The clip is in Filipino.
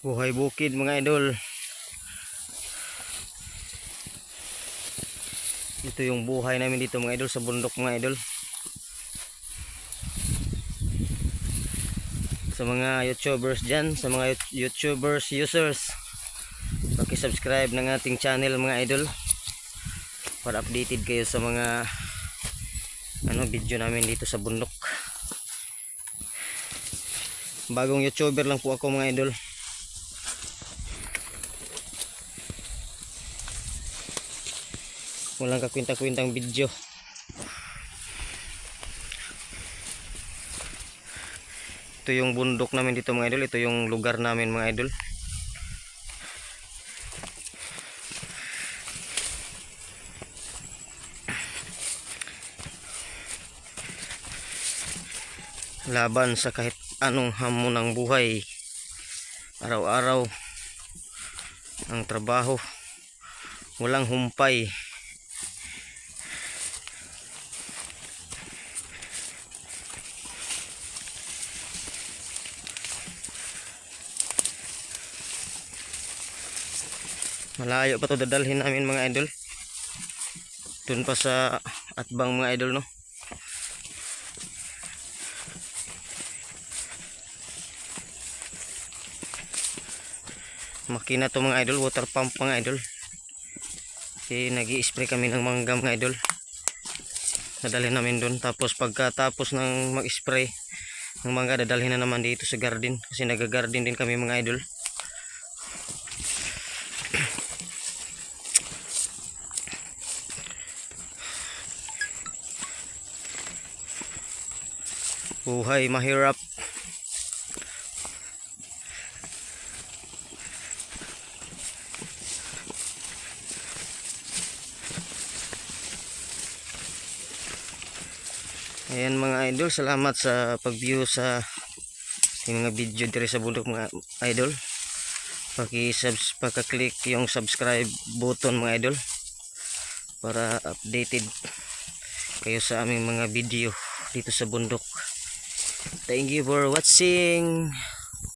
Buhay bukid mga idol. Ito yung buhay namin dito mga idol sa bundok mga idol. Sa mga YouTubers dyan, sa mga YouTubers users, paki-subscribe ng ating channel mga idol para updated kayo sa mga video namin dito sa bundok. Bagong YouTuber lang po ako mga idol. Walang kakwinta-kwintang video. Ito yung bundok namin dito mga idol. Ito yung lugar namin mga idol. Laban sa kahit anong hamon ng buhay. Araw-araw ang trabaho. Walang humpay. Malayo pa to dadalhin namin mga idol. Doon pa sa Atbang mga idol no. Makina to mga idol, water pump mga idol. Kasi nag-i-spray kami ng mangga mga idol. Dadalhin namin doon. Tapos pagkatapos ng mag-spray ng mangga, dadalhin na naman dito sa garden. Kasi nag-garden din kami mga idol. Buhay mahirap. Ayan mga idol, salamat sa pag-view sa mga video dito sa bundok mga idol. Paki-click yung subscribe button mga idol para updated kayo sa aming mga video dito sa bundok. Thank you for watching.